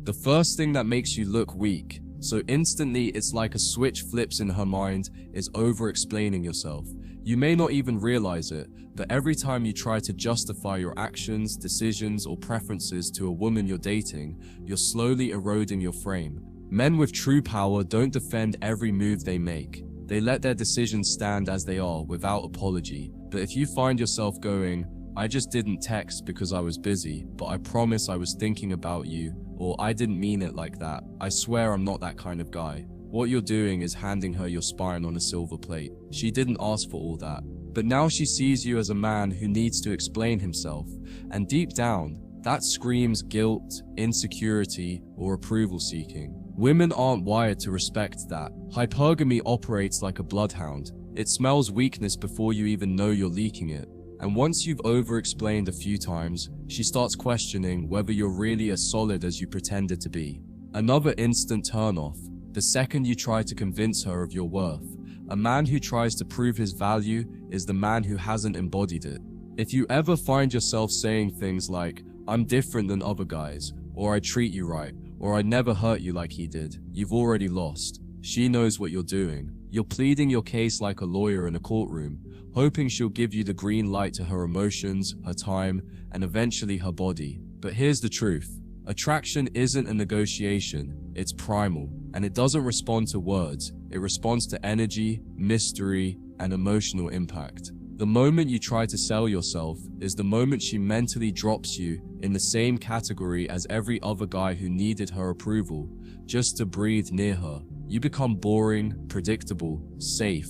The first thing that makes you look weak, so instantly it's like a switch flips in her mind, is over-explaining yourself. You may not even realize it, but every time you try to justify your actions, decisions, or preferences to a woman you're dating, you're slowly eroding your frame. Men with true power don't defend every move they make. They let their decisions stand as they are without apology. But if you find yourself going, "I just didn't text because I was busy, but I promise I was thinking about you," or "I didn't mean it like that, I swear I'm not that kind of guy," what you're doing is handing her your spine on a silver plate. She didn't ask for all that. But now she sees you as a man who needs to explain himself, and deep down, that screams guilt, insecurity, or approval seeking. Women aren't wired to respect that. Hypergamy operates like a bloodhound. It smells weakness before you even know you're leaking it. And once you've over-explained a few times, she starts questioning whether you're really as solid as you pretended to be. Another instant turnoff, the second you try to convince her of your worth. A man who tries to prove his value is the man who hasn't embodied it. If you ever find yourself saying things like, "I'm different than other guys," or "I treat you right," or "I never hurt you like he did," you've already lost. She knows what you're doing. You're pleading your case like a lawyer in a courtroom, hoping she'll give you the green light to her emotions, her time, and eventually her body. But here's the truth. Attraction isn't a negotiation, it's primal, and it doesn't respond to words, it responds to energy, mystery, and emotional impact. The moment you try to sell yourself is the moment she mentally drops you in the same category as every other guy who needed her approval just to breathe near her. You become boring, predictable, safe,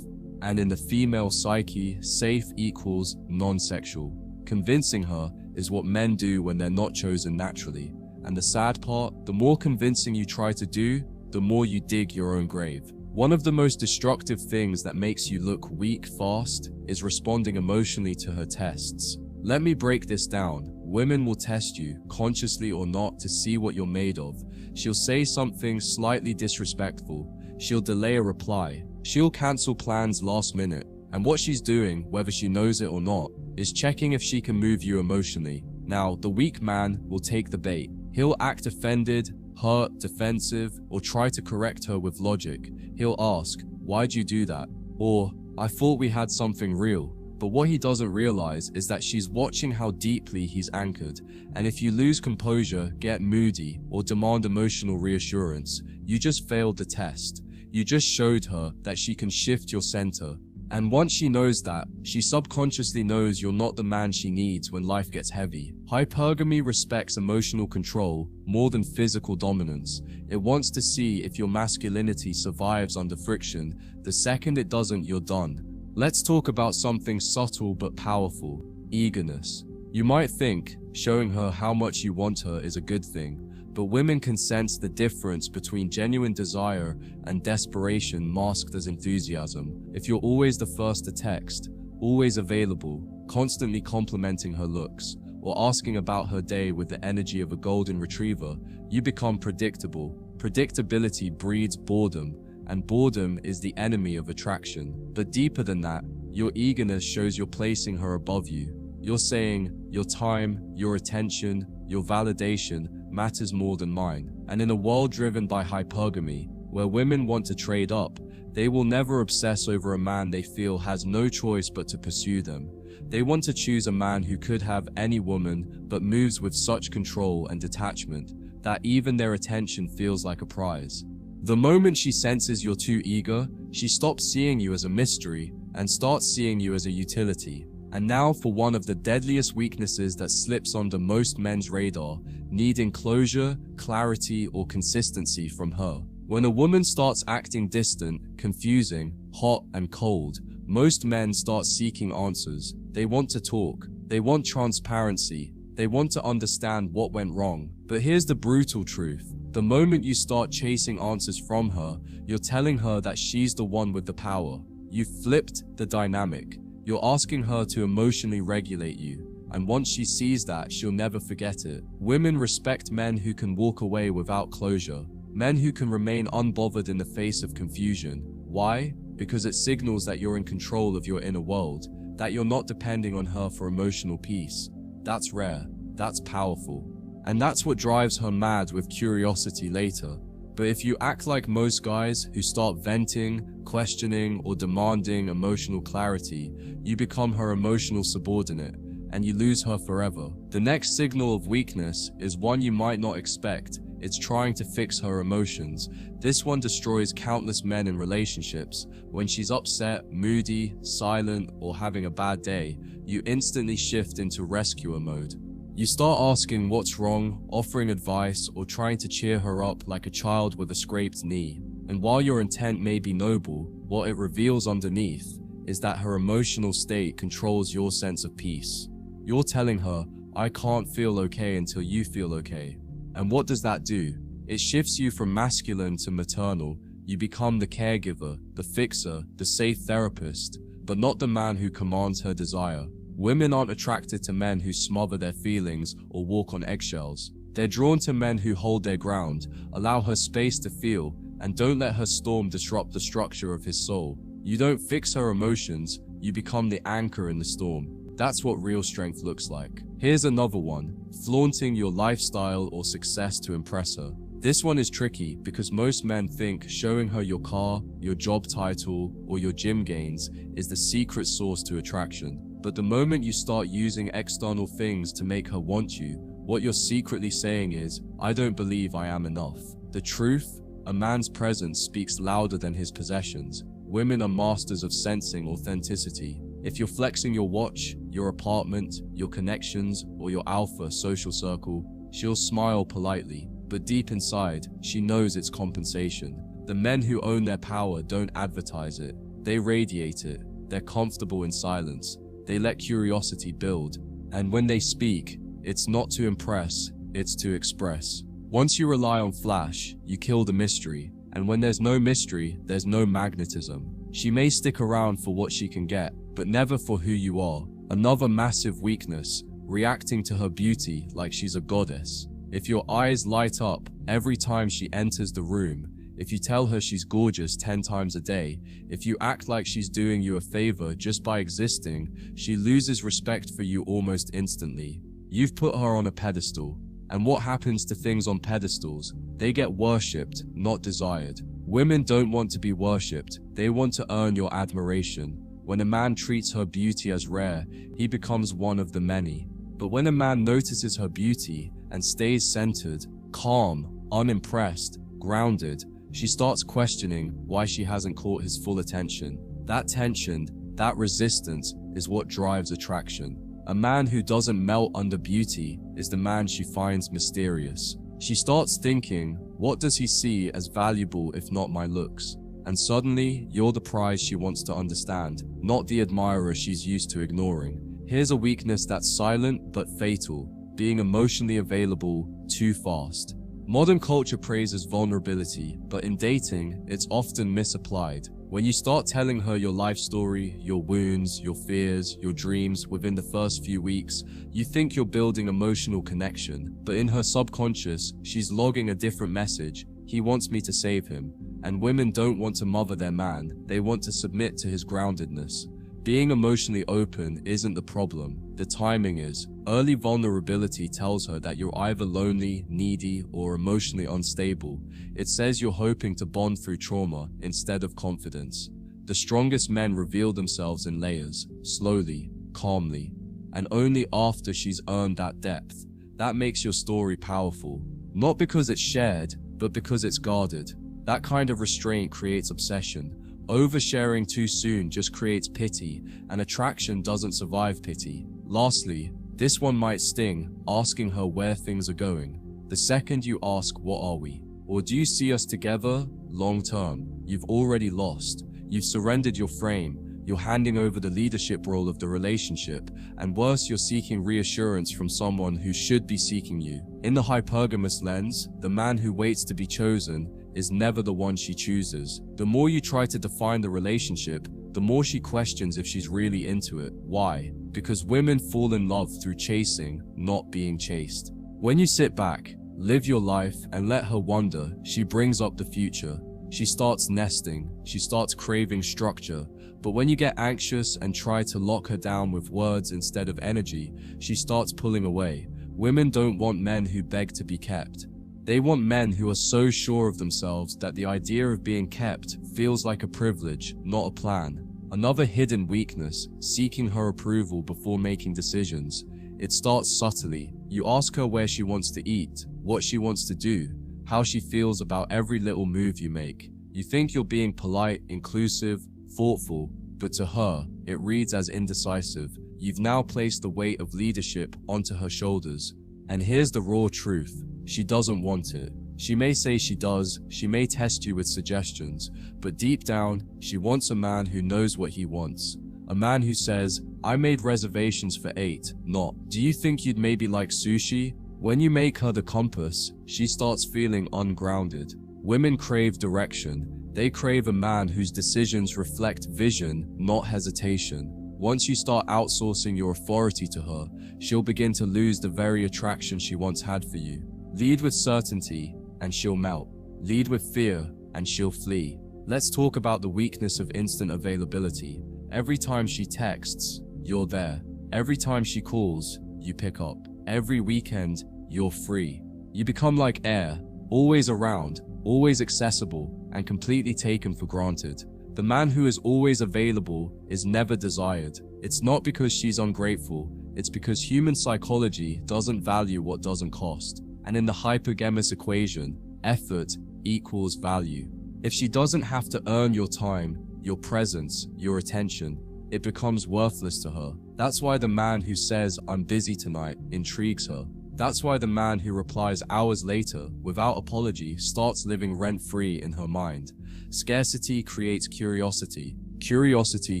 and in the female psyche, safe equals non-sexual. Convincing her is what men do when they're not chosen naturally. And the sad part, the more convincing you try to do, the more you dig your own grave. One of the most destructive things that makes you look weak fast is responding emotionally to her tests. Let me break this down. Women will test you, consciously or not, to see what you're made of. She'll say something slightly disrespectful. She'll delay a reply. She'll cancel plans last minute. And what she's doing, whether she knows it or not, is checking if she can move you emotionally. Now, the weak man will take the bait. He'll act offended, hurt, defensive, or try to correct her with logic. He'll ask, "Why'd you do that?" Or, "I thought we had something real." But what he doesn't realize is that she's watching how deeply he's anchored. And if you lose composure, get moody, or demand emotional reassurance, you just failed the test. You just showed her that she can shift your center. And once she knows that, she subconsciously knows you're not the man she needs when life gets heavy. Hypergamy respects emotional control more than physical dominance. It wants to see if your masculinity survives under friction. The second it doesn't, you're done. Let's talk about something subtle but powerful: eagerness. You might think showing her how much you want her is a good thing, but women can sense the difference between genuine desire and desperation masked as enthusiasm. If you're always the first to text, always available, constantly complimenting her looks, or asking about her day with the energy of a golden retriever, you become predictable. Predictability breeds boredom, and boredom is the enemy of attraction. But deeper than that, your eagerness shows you're placing her above you. You're saying, "Your time, your attention, your validation matters more than mine." And in a world driven by hypergamy, where women want to trade up, they will never obsess over a man they feel has no choice but to pursue them. They want to choose a man who could have any woman, but moves with such control and detachment that even their attention feels like a prize. The moment she senses you're too eager, she stops seeing you as a mystery and starts seeing you as a utility. And now for one of the deadliest weaknesses that slips under most men's radar: needing closure, clarity, or consistency from her. When a woman starts acting distant, confusing, hot, and cold, most men start seeking answers. They want to talk. They want transparency. They want to understand what went wrong. But here's the brutal truth. The moment you start chasing answers from her, you're telling her that she's the one with the power. You've flipped the dynamic. You're asking her to emotionally regulate you. And once she sees that, she'll never forget it. Women respect men who can walk away without closure. Men who can remain unbothered in the face of confusion. Why? Because it signals that you're in control of your inner world, that you're not depending on her for emotional peace. That's rare. That's powerful. And that's what drives her mad with curiosity later. But if you act like most guys who start venting, questioning, or demanding emotional clarity, you become her emotional subordinate, and you lose her forever. The next signal of weakness is one you might not expect. It's trying to fix her emotions. This one destroys countless men in relationships. When she's upset, moody, silent, or having a bad day, you instantly shift into rescuer mode. You start asking what's wrong, offering advice, or trying to cheer her up like a child with a scraped knee. And while your intent may be noble, what it reveals underneath is that her emotional state controls your sense of peace. You're telling her, I can't feel okay until you feel okay. And what does that do? It shifts you from masculine to maternal. You become the caregiver, the fixer, the safe therapist, but not the man who commands her desire. Women aren't attracted to men who smother their feelings or walk on eggshells. They're drawn to men who hold their ground, allow her space to feel, and don't let her storm disrupt the structure of his soul. You don't fix her emotions, you become the anchor in the storm. That's what real strength looks like. Here's another one: flaunting your lifestyle or success to impress her. This one is tricky because most men think showing her your car, your job title, or your gym gains is the secret source to attraction. But the moment you start using external things to make her want you, what you're secretly saying is, I don't believe I am enough. The truth? A man's presence speaks louder than his possessions. Women are masters of sensing authenticity. If you're flexing your watch, your apartment, your connections, or your alpha social circle, she'll smile politely, but deep inside, she knows it's compensation. The men who own their power don't advertise it. They radiate it. They're comfortable in silence. They let curiosity build. And when they speak, it's not to impress, it's to express. Once you rely on flash, you kill the mystery. And when there's no mystery, there's no magnetism. She may stick around for what she can get, but never for who you are. Another massive weakness, reacting to her beauty like she's a goddess. If your eyes light up every time she enters the room, if you tell her she's gorgeous 10 times a day, if you act like she's doing you a favor just by existing, she loses respect for you almost instantly. You've put her on a pedestal. And what happens to things on pedestals? They get worshipped, not desired. Women don't want to be worshipped, they want to earn your admiration. When a man treats her beauty as rare, he becomes one of the many. But when a man notices her beauty and stays centered, calm, unimpressed, grounded, she starts questioning why she hasn't caught his full attention. That tension, that resistance, is what drives attraction. A man who doesn't melt under beauty is the man she finds mysterious. She starts thinking, what does he see as valuable if not my looks? And suddenly, you're the prize she wants to understand, not the admirer she's used to ignoring. Here's a weakness that's silent but fatal: being emotionally available too fast. Modern culture praises vulnerability, but in dating, it's often misapplied. When you start telling her your life story, your wounds, your fears, your dreams within the first few weeks, you think you're building emotional connection, but in her subconscious, she's logging a different message. He wants me to save him. And women don't want to mother their man, they want to submit to his groundedness. Being emotionally open isn't the problem, the timing is. Early vulnerability tells her that you're either lonely, needy, or emotionally unstable. It says you're hoping to bond through trauma instead of confidence. The strongest men reveal themselves in layers, slowly, calmly, and only after she's earned that depth. That makes your story powerful. Not because it's shared, but because it's guarded. That kind of restraint creates obsession. Oversharing too soon just creates pity, and attraction doesn't survive pity. Lastly, this one might sting, asking her where things are going. The second you ask, what are we? Or do you see us together, long term? You've already lost. You've surrendered your frame. You're handing over the leadership role of the relationship, and worse, you're seeking reassurance from someone who should be seeking you. In the hypergamous lens, the man who waits to be chosen is never the one she chooses. The more you try to define the relationship, the more she questions if she's really into it. Why? Because women fall in love through chasing, not being chased. When you sit back, live your life, and let her wonder, she brings up the future. She starts nesting, she starts craving structure. But when you get anxious and try to lock her down with words instead of energy, she starts pulling away. Women don't want men who beg to be kept. They want men who are so sure of themselves that the idea of being kept feels like a privilege, not a plan. Another hidden weakness, seeking her approval before making decisions. It starts subtly. You ask her where she wants to eat, what she wants to do, how she feels about every little move you make. You think you're being polite, inclusive, thoughtful, but to her, it reads as indecisive. You've now placed the weight of leadership onto her shoulders. And here's the raw truth. She doesn't want it. She may say she does, she may test you with suggestions, but deep down, she wants a man who knows what he wants. A man who says, I made reservations for 8, not, do you think you'd maybe like sushi? When you make her the compass, she starts feeling ungrounded. Women crave direction. They crave a man whose decisions reflect vision, not hesitation. Once you start outsourcing your authority to her, she'll begin to lose the very attraction she once had for you. Lead with certainty, and she'll melt. Lead with fear, and she'll flee. Let's talk about the weakness of instant availability. Every time she texts, you're there. Every time she calls, you pick up. Every weekend, you're free. You become like air, always around, always accessible, and completely taken for granted. The man who is always available is never desired. It's not because she's ungrateful, it's because human psychology doesn't value what doesn't cost. And in the hypergamous equation, effort equals value. If she doesn't have to earn your time, your presence, your attention, it becomes worthless to her. That's why the man who says, I'm busy tonight, intrigues her. That's why the man who replies hours later, without apology, starts living rent-free in her mind. Scarcity creates curiosity. Curiosity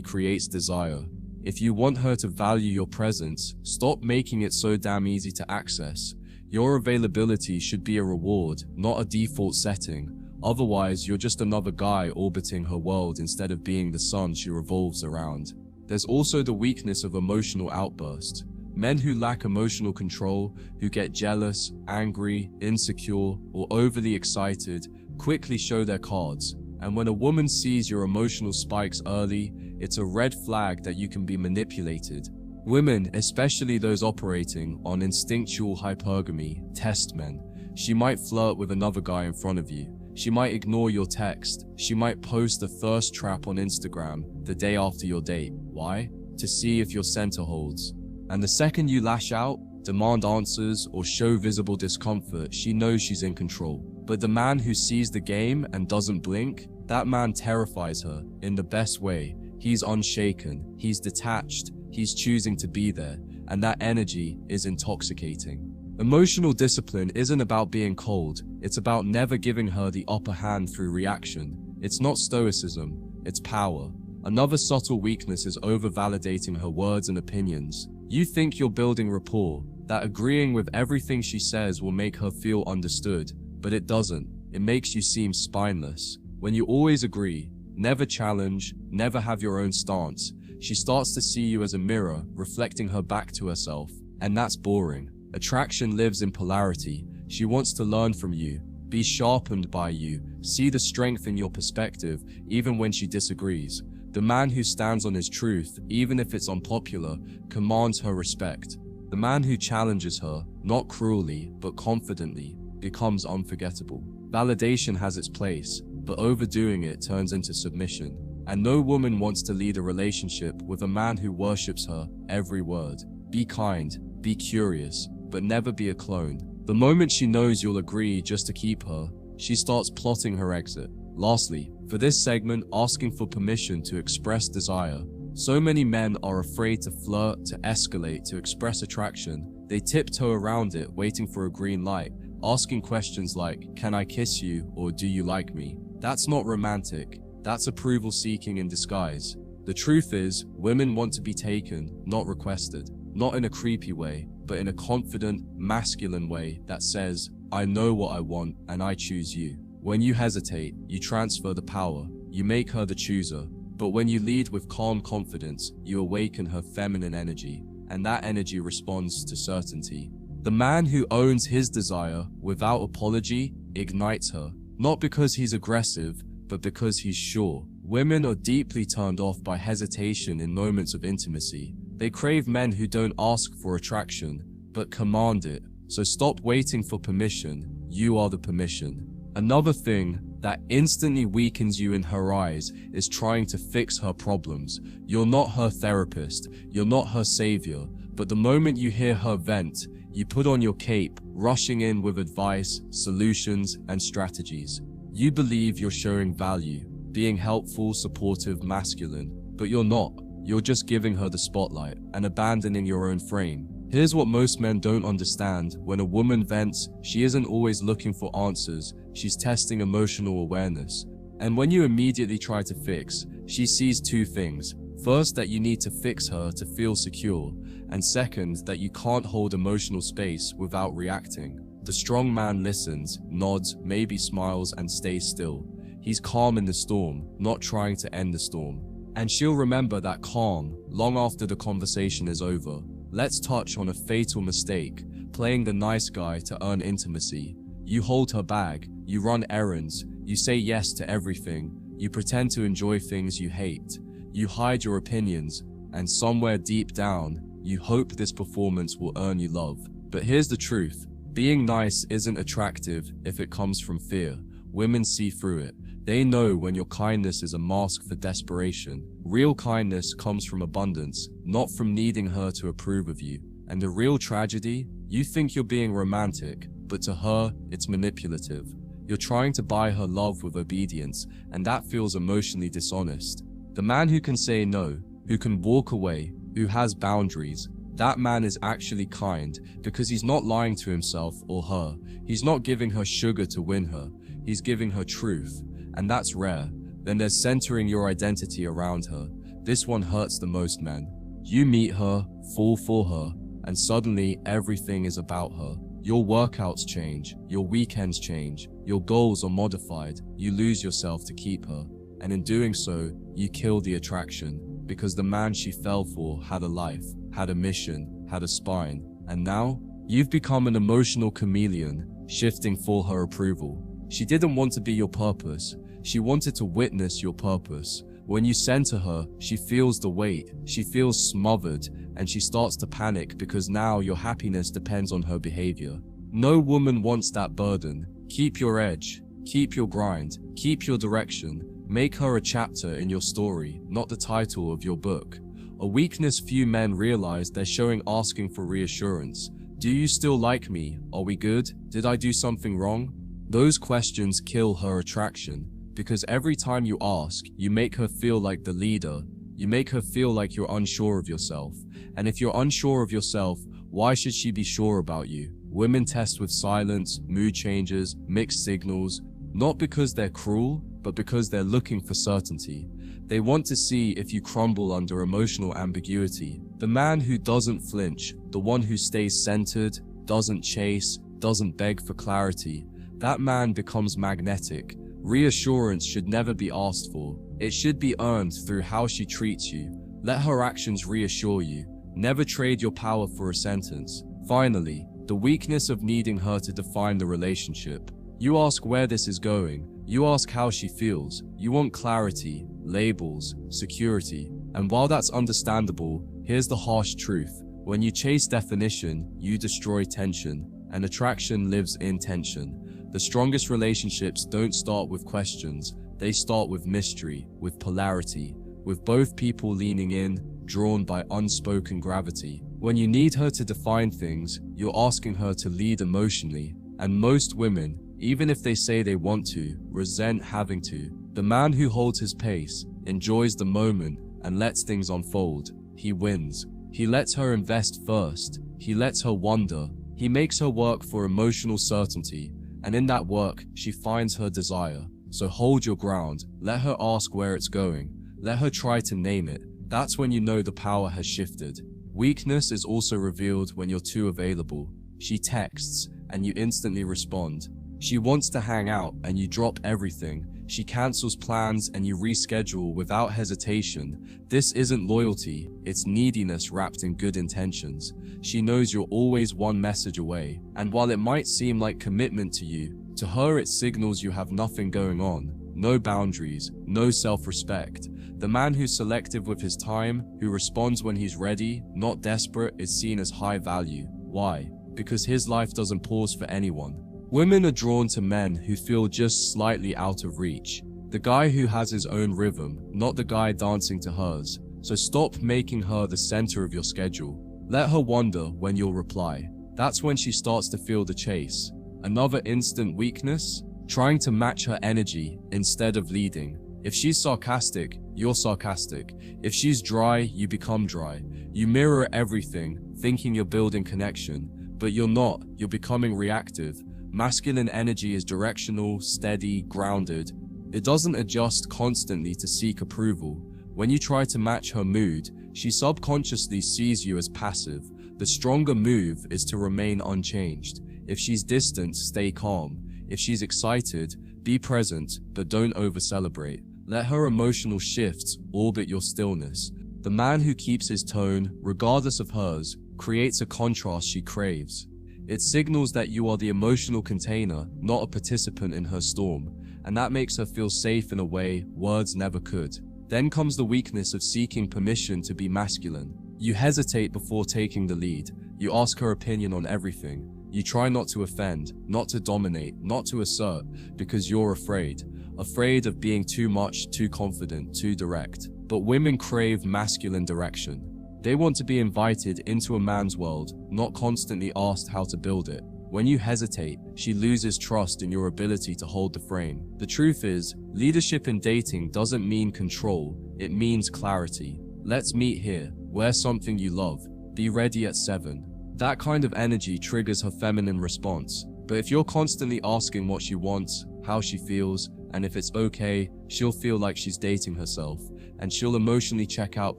creates desire. If you want her to value your presence, stop making it so damn easy to access. Your availability should be a reward, not a default setting. Otherwise, you're just another guy orbiting her world instead of being the sun she revolves around. There's also the weakness of emotional outburst. Men who lack emotional control, who get jealous, angry, insecure, or overly excited, quickly show their cards. And when a woman sees your emotional spikes early, it's a red flag that you can be manipulated. Women, especially those operating on instinctual hypergamy, test men. She might flirt with another guy in front of you. She might ignore your text. She might post a thirst trap on Instagram the day after your date. Why? To see if your center holds. And the second you lash out, demand answers, or show visible discomfort, she knows she's in control. But the man who sees the game and doesn't blink, that man terrifies her in the best way. He's unshaken, he's detached, he's choosing to be there, and that energy is intoxicating. Emotional discipline isn't about being cold, it's about never giving her the upper hand through reaction. It's not stoicism, it's power. Another subtle weakness is overvalidating her words and opinions. You think you're building rapport, that agreeing with everything she says will make her feel understood, but it doesn't. It makes you seem spineless. When you always agree, never challenge, never have your own stance, she starts to see you as a mirror, reflecting her back to herself. And that's boring. Attraction lives in polarity. She wants to learn from you, be sharpened by you, see the strength in your perspective, even when she disagrees. The man who stands on his truth, even if it's unpopular, commands her respect. The man who challenges her, not cruelly, but confidently, becomes unforgettable. Validation has its place, but overdoing it turns into submission. And no woman wants to lead a relationship with a man who worships her every word. Be kind, be curious, but never be a clone. The moment she knows you'll agree just to keep her, she starts plotting her exit. Lastly, for this segment, asking for permission to express desire. So many men are afraid to flirt, to escalate, to express attraction. They tiptoe around it, waiting for a green light, asking questions like, can I kiss you, or do you like me? That's not romantic. That's approval seeking in disguise. The truth is, women want to be taken, not requested. Not in a creepy way, but in a confident, masculine way that says, I know what I want and I choose you. When you hesitate, you transfer the power, you make her the chooser. But when you lead with calm confidence, you awaken her feminine energy, and that energy responds to certainty. The man who owns his desire without apology ignites her, not because he's aggressive, but because he's sure. Women are deeply turned off by hesitation in moments of intimacy. They crave men who don't ask for attraction, but command it. So stop waiting for permission. You are the permission. Another thing that instantly weakens you in her eyes is trying to fix her problems. You're not her therapist, you're not her savior, but the moment you hear her vent, you put on your cape, rushing in with advice, solutions, and strategies. You believe you're showing value, being helpful, supportive, masculine, but you're not. You're just giving her the spotlight and abandoning your own frame. Here's what most men don't understand. When a woman vents, she isn't always looking for answers, she's testing emotional awareness. And when you immediately try to fix, she sees two things. First, that you need to fix her to feel secure, and second, that you can't hold emotional space without reacting. The strong man listens, nods, maybe smiles, and stays still. He's calm in the storm, not trying to end the storm. And she'll remember that calm long after the conversation is over. Let's touch on a fatal mistake, playing the nice guy to earn intimacy. You hold her bag, you run errands, you say yes to everything, you pretend to enjoy things you hate, you hide your opinions, and somewhere deep down, you hope this performance will earn you love. But here's the truth, being nice isn't attractive if it comes from fear. Women see through it. They know when your kindness is a mask for desperation. Real kindness comes from abundance, not from needing her to approve of you. And the real tragedy? You think you're being romantic, but to her, it's manipulative. You're trying to buy her love with obedience, and that feels emotionally dishonest. The man who can say no, who can walk away, who has boundaries, that man is actually kind because he's not lying to himself or her. He's not giving her sugar to win her. He's giving her truth. And that's rare. Then there's centering your identity around her. This one hurts the most, man. You meet her, fall for her, and suddenly everything is about her. Your workouts change, your weekends change, your goals are modified, you lose yourself to keep her. And in doing so, you kill the attraction, because the man she fell for had a life, had a mission, had a spine. And now, you've become an emotional chameleon, shifting for her approval. She didn't want to be your purpose. She wanted to witness your purpose. When you center her, she feels the weight, she feels smothered, and she starts to panic because now your happiness depends on her behavior. No woman wants that burden. Keep your edge, keep your grind, keep your direction. Make her a chapter in your story, not the title of your book. A weakness few men realize they're showing asking for reassurance. Do you still like me? Are we good? Did I do something wrong? Those questions kill her attraction. Because every time you ask, you make her feel like the leader. You make her feel like you're unsure of yourself. And if you're unsure of yourself, why should she be sure about you? Women test with silence, mood changes, mixed signals, not because they're cruel, but because they're looking for certainty. They want to see if you crumble under emotional ambiguity. The man who doesn't flinch, the one who stays centered, doesn't chase, doesn't beg for clarity, that man becomes magnetic. Reassurance should never be asked for. It should be earned through how she treats you. Let her actions reassure you. Never trade your power for a sentence. Finally, the weakness of needing her to define the relationship. You ask where this is going. You ask how she feels. You want clarity, labels, security. And while that's understandable, here's the harsh truth. When you chase definition, you destroy tension, and attraction lives in tension. The strongest relationships don't start with questions, they start with mystery, with polarity, with both people leaning in, drawn by unspoken gravity. When you need her to define things, you're asking her to lead emotionally, and most women, even if they say they want to, resent having to. The man who holds his pace, enjoys the moment, and lets things unfold, he wins. He lets her invest first, he lets her wonder, he makes her work for emotional certainty. And in that work, she finds her desire. So hold your ground, let her ask where it's going, let her try to name it. That's when you know the power has shifted. Weakness is also revealed when you're too available. She texts, and you instantly respond. She wants to hang out, and you drop everything. She cancels plans, and you reschedule without hesitation. This isn't loyalty, it's neediness wrapped in good intentions. She knows you're always one message away, and while it might seem like commitment to you, to her it signals you have nothing going on. No boundaries, no self-respect. The man who's selective with his time, who responds when he's ready, not desperate, is seen as high value. Why? because his life doesn't pause for anyone. Women are drawn to men who feel just slightly out of reach. The guy who has his own rhythm, not the guy dancing to hers. So stop making her the center of your schedule. Let her wonder when you'll reply. That's when she starts to feel the chase. Another instant weakness? Trying to match her energy instead of leading. If she's sarcastic, you're sarcastic. If she's dry, you become dry. You mirror everything, thinking you're building connection, but you're not. You're becoming reactive. Masculine energy is directional, steady, grounded. It doesn't adjust constantly to seek approval. When you try to match her mood, she subconsciously sees you as passive. The stronger move is to remain unchanged. If she's distant, stay calm. If she's excited, be present, but don't over-celebrate. Let her emotional shifts orbit your stillness. The man who keeps his tone, regardless of hers, creates a contrast she craves. It signals that you are the emotional container, not a participant in her storm, and that makes her feel safe in a way words never could. Then comes the weakness of seeking permission to be masculine. You hesitate before taking the lead. You ask her opinion on everything. You try not to offend, not to dominate, not to assert, because you're afraid. Afraid of being too much, too confident, too direct. But women crave masculine direction. They want to be invited into a man's world, not constantly asked how to build it. When you hesitate, she loses trust in your ability to hold the frame. The truth is, leadership in dating doesn't mean control, it means clarity. Let's meet here, wear something you love, be ready at 7. That kind of energy triggers her feminine response. But if you're constantly asking what she wants, how she feels, and if it's okay, she'll feel like she's dating herself, and she'll emotionally check out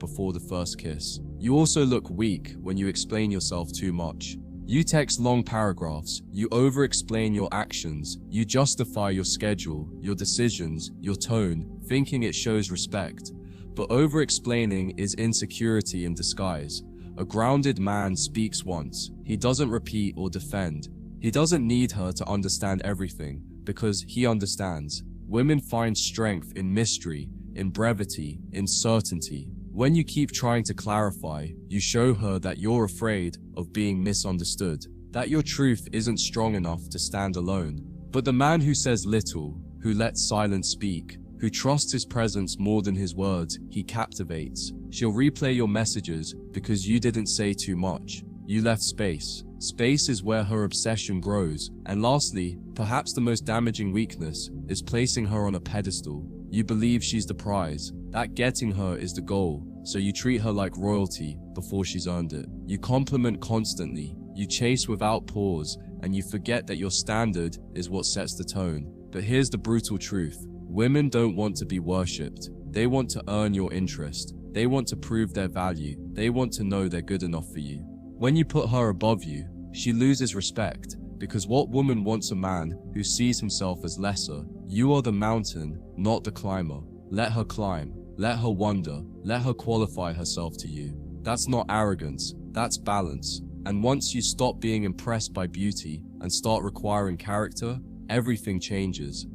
before the first kiss. You also look weak when you explain yourself too much. You text long paragraphs, you over-explain your actions, you justify your schedule, your decisions, your tone, thinking it shows respect. But over-explaining is insecurity in disguise. A grounded man speaks once. He doesn't repeat or defend. He doesn't need her to understand everything, because he understands. Women find strength in mystery, in brevity, in certainty. When you keep trying to clarify, you show her that you're afraid of being misunderstood, that your truth isn't strong enough to stand alone. But the man who says little, who lets silence speak, who trusts his presence more than his words, he captivates. She'll replay your messages because you didn't say too much. You left space. Space is where her obsession grows. And lastly, perhaps the most damaging weakness is placing her on a pedestal. You believe she's the prize, that getting her is the goal, so you treat her like royalty before she's earned it. You compliment constantly, you chase without pause, and you forget that your standard is what sets the tone. But here's the brutal truth. Women don't want to be worshipped. They want to earn your interest. They want to prove their value. They want to know they're good enough for you. When you put her above you, she loses respect, because what woman wants a man who sees himself as lesser? You are the mountain, not the climber. Let her climb. Let her wonder. Let her qualify herself to you. That's not arrogance. That's balance. And once you stop being impressed by beauty and start requiring character, everything changes.